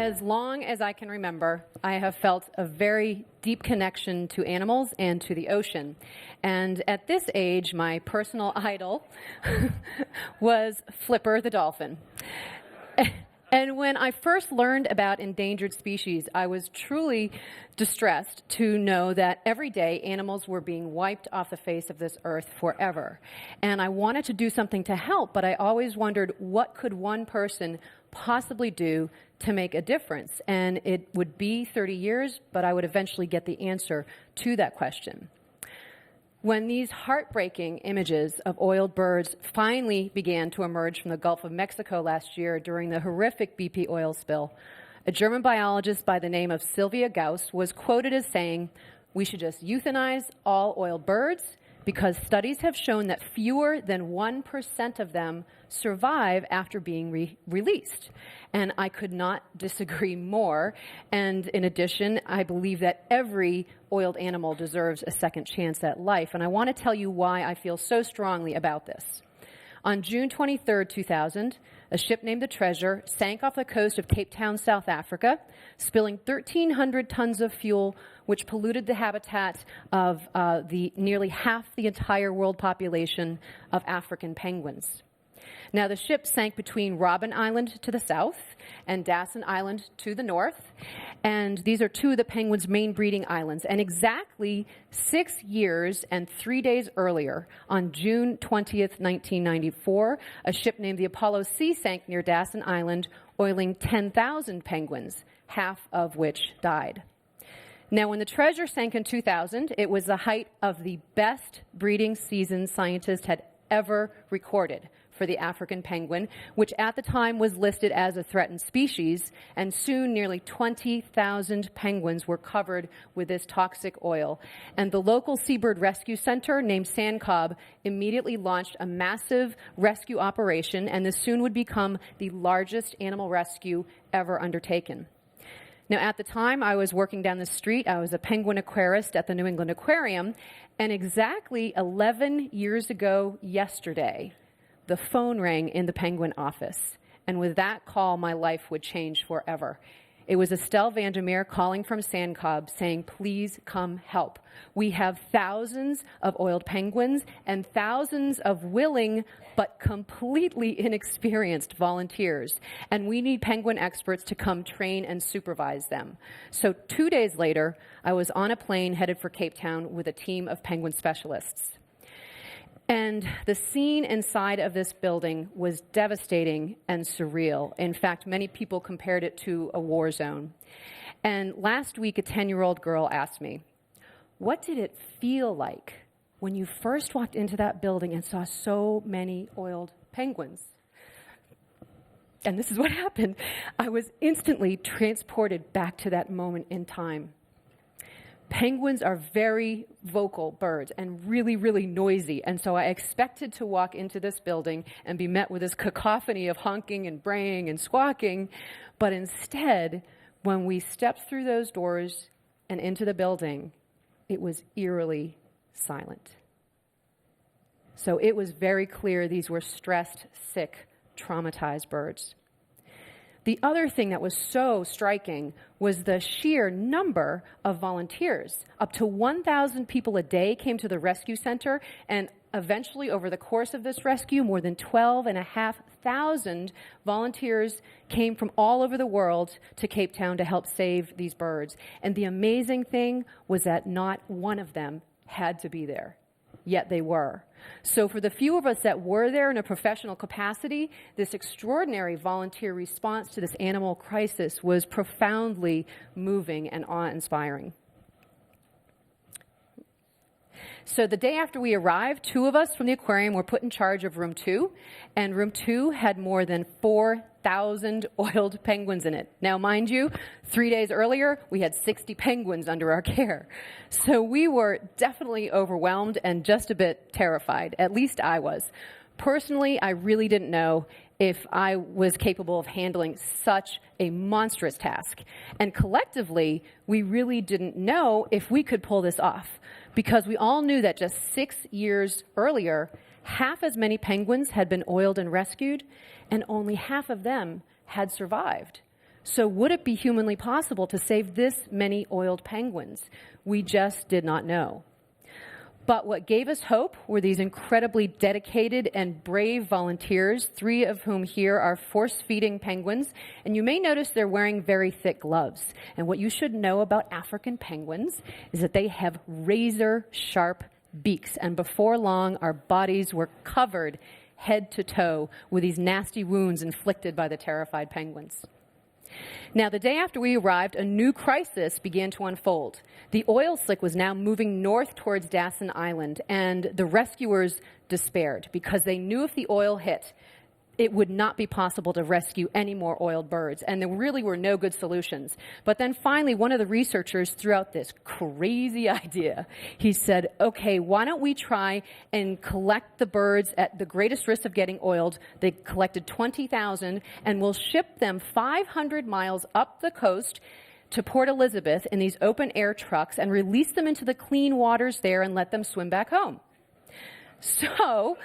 As long as I can remember, I have felt a very deep connection to animals and to the ocean. And at this age, my personal idol was Flipper the dolphin. And when I first learned about endangered species, I was truly distressed to know that every day animals were being wiped off the face of this earth forever. And I wanted to do something to help, but I always wondered, what could one person possibly do to make a difference? And it would be 30 years, but I would eventually get the answer to that question. When these heartbreaking images of oiled birds finally began to emerge from the Gulf of Mexico last year during the horrific BP oil spill, a German biologist by the name of Sylvia Gauss was quoted as saying, "We should just euthanize all oiled birds because studies have shown that fewer than 1% of them survive after being released." And I could not disagree more. And in addition, I believe that every oiled animal deserves a second chance at life. And I want to tell you why I feel so strongly about this. On June 23, 2000, a ship named the Treasure sank off the coast of Cape Town, South Africa, spilling 1,300 tons of fuel, which polluted the habitat of nearly half the entire world population of African penguins. Now, the ship sank between Robben Island to the south and Dasson Island to the north, and these are two of the penguins' main breeding islands. And exactly 6 years and 3 days earlier, on June 20th, 1994, a ship named the Apollo C sank near Dasson Island, oiling 10,000 penguins, half of which died. Now, when the Treasure sank in 2000, it was the height of the best breeding season scientists had ever recorded for the African penguin, which at the time was listed as a threatened species, and soon nearly 20,000 penguins were covered with this toxic oil. And the local seabird rescue center named SANCOB immediately launched a massive rescue operation, and this soon would become the largest animal rescue ever undertaken. Now, at the time, I was working down the street. I was a penguin aquarist at the New England Aquarium, and exactly 11 years ago yesterday, the phone rang in the penguin office. And with that call, my life would change forever. It was Estelle Vandermeer calling from SANCOB saying, "Please come help. We have thousands of oiled penguins and thousands of willing but completely inexperienced volunteers. And we need penguin experts to come train and supervise them." So 2 days later, I was on a plane headed for Cape Town with a team of penguin specialists. And the scene inside of this building was devastating and surreal. In fact, many people compared it to a war zone. And last week, a 10-year-old girl asked me, "What did it feel like when you first walked into that building and saw so many oiled penguins?" And this is what happened. I was instantly transported back to that moment in time. Penguins are very vocal birds and really, really noisy. And so I expected to walk into this building and be met with this cacophony of honking and braying and squawking. But instead, when we stepped through those doors and into the building, it was eerily silent. So it was very clear these were stressed, sick, traumatized birds. The other thing that was so striking was the sheer number of volunteers. Up to 1,000 people a day came to the rescue center, and eventually, over the course of this rescue, more than 12,500 volunteers came from all over the world to Cape Town to help save these birds. And the amazing thing was that not one of them had to be there, yet they were. So for the few of us that were there in a professional capacity, this extraordinary volunteer response to this animal crisis was profoundly moving and awe-inspiring. So the day after we arrived, 2 of us from the aquarium were put in charge of room 2, and room 2 had more than 4,000 oiled penguins in it. Now, mind you, 3 days earlier, we had 60 penguins under our care. So we were definitely overwhelmed and just a bit terrified. At least I was. Personally, I really didn't know if I was capable of handling such a monstrous task. And collectively, we really didn't know if we could pull this off, because we all knew that just 6 years earlier, half as many penguins had been oiled and rescued, and only half of them had survived. So would it be humanly possible to save this many oiled penguins? We just did not know. But what gave us hope were these incredibly dedicated and brave volunteers, 3 of whom here are force-feeding penguins. And you may notice they're wearing very thick gloves. And what you should know about African penguins is that they have razor-sharp beaks. And before long, our bodies were covered head to toe with these nasty wounds inflicted by the terrified penguins. Now, the day after we arrived, a new crisis began to unfold. The oil slick was now moving north towards Dasson Island, and the rescuers despaired because they knew if the oil hit, it would not be possible to rescue any more oiled birds, and there really were no good solutions. But then finally, one of the researchers threw out this crazy idea. He said, okay, why don't we try and collect the birds at the greatest risk of getting oiled? They collected 20,000, and we'll ship them 500 miles up the coast to Port Elizabeth in these open-air trucks and release them into the clean waters there and let them swim back home. So...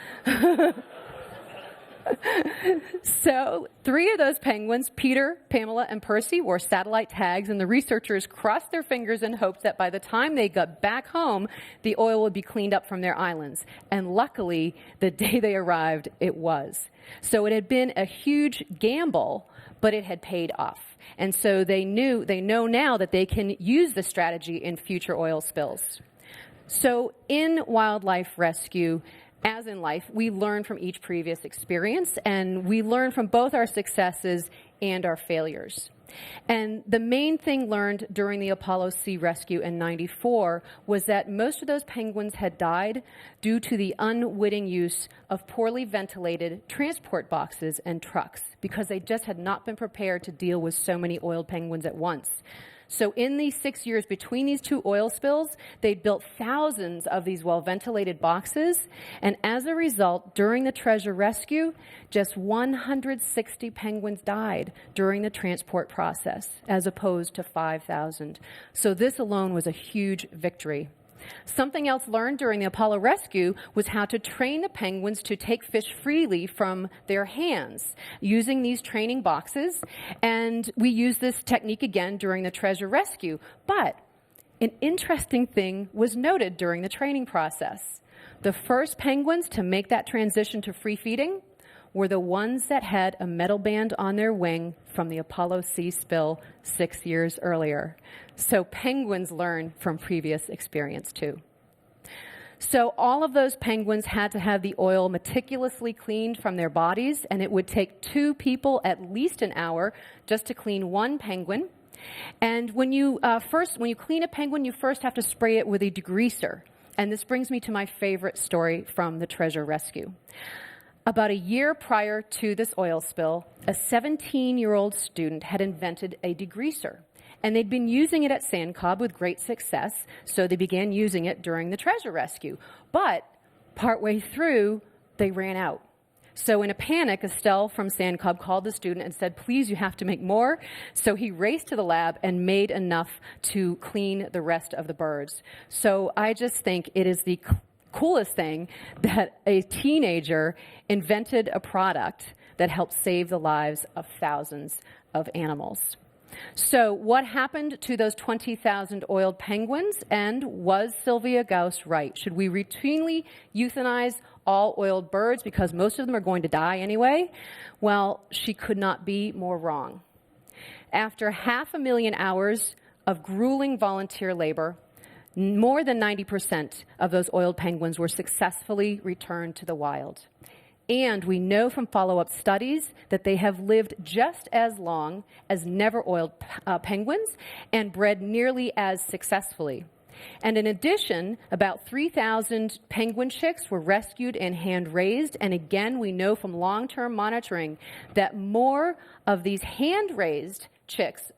So 3 of those penguins, Peter, Pamela, and Percy, wore satellite tags, and the researchers crossed their fingers in hopes that by the time they got back home, the oil would be cleaned up from their islands. And luckily, the day they arrived, it was. So it had been a huge gamble, but it had paid off. And so they know now that they can use the strategy in future oil spills. So in wildlife rescue, as in life, we learn from each previous experience, and we learn from both our successes and our failures. And the main thing learned during the Apollo Sea rescue in '94 was that most of those penguins had died due to the unwitting use of poorly ventilated transport boxes and trucks, because they just had not been prepared to deal with so many oiled penguins at once. So in these 6 years between these 2 oil spills, they'd built thousands of these well-ventilated boxes. And as a result, during the treasure rescue, just 160 penguins died during the transport process, as opposed to 5,000. So this alone was a huge victory. Something else learned during the Apollo rescue was how to train the penguins to take fish freely from their hands using these training boxes. And we used this technique again during the treasure rescue. But an interesting thing was noted during the training process. The first penguins to make that transition to free feeding were the ones that had a metal band on their wing from the Apollo Sea spill 6 years earlier. So penguins learn from previous experience too. So all of those penguins had to have the oil meticulously cleaned from their bodies, and it would take 2 people at least an hour just to clean 1 penguin. And when you clean a penguin, you first have to spray it with a degreaser. And this brings me to my favorite story from the treasure rescue. About a year prior to this oil spill, a 17-year-old student had invented a degreaser. And they'd been using it at Sand Cobb with great success, so they began using it during the treasure rescue. But partway through, they ran out. So in a panic, Estelle from Sand Cobb called the student and said, please, you have to make more. So he raced to the lab and made enough to clean the rest of the birds. So I just think it is the coolest thing that a teenager invented a product that helped save the lives of thousands of animals. So what happened to those 20,000 oiled penguins, and was Sylvia Gauss right? Should we routinely euthanize all oiled birds because most of them are going to die anyway? Well, she could not be more wrong. After 500,000 hours of grueling volunteer labor, more than 90% of those oiled penguins were successfully returned to the wild. And we know from follow-up studies that they have lived just as long as never-oiled penguins and bred nearly as successfully. And in addition, about 3,000 penguin chicks were rescued and hand-raised. And again, we know from long-term monitoring that more of these hand-raised chicks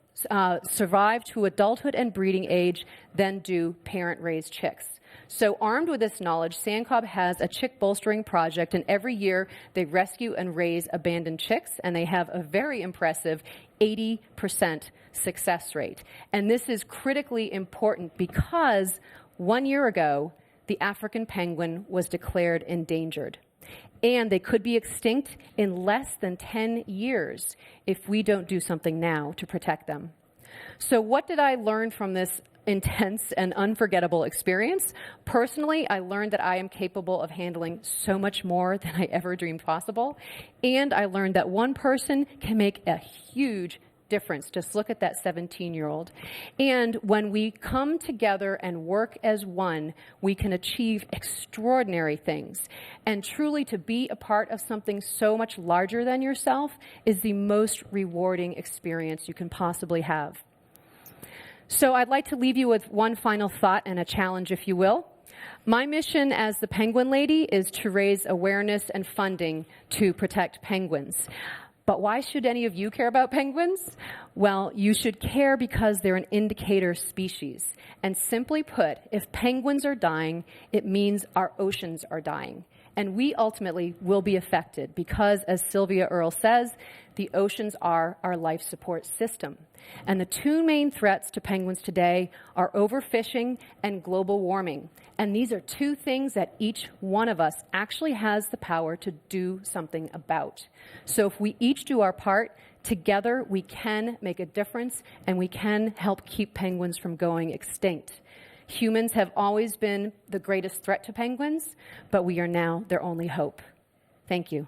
survive to adulthood and breeding age than do parent-raised chicks. So armed with this knowledge, Sand Cobb has a chick bolstering project, and every year they rescue and raise abandoned chicks, and they have a very impressive 80% success rate. And this is critically important because 1 year ago, the African penguin was declared endangered. And they could be extinct in less than 10 years if we don't do something now to protect them. So what did I learn from this intense and unforgettable experience? Personally, I learned that I am capable of handling so much more than I ever dreamed possible. And I learned that one person can make a huge difference. Just look at that 17-year-old. And when we come together and work as one, we can achieve extraordinary things. And truly, to be a part of something so much larger than yourself is the most rewarding experience you can possibly have. So I'd like to leave you with one final thought and a challenge, if you will. My mission as the Penguin Lady is to raise awareness and funding to protect penguins. But why should any of you care about penguins? Well, you should care because they're an indicator species. And simply put, if penguins are dying, it means our oceans are dying. And we ultimately will be affected because, as Sylvia Earle says, the oceans are our life support system. And the two main threats to penguins today are overfishing and global warming. And these are two things that each one of us actually has the power to do something about. So if we each do our part, together we can make a difference and we can help keep penguins from going extinct. Humans have always been the greatest threat to penguins, but we are now their only hope. Thank you.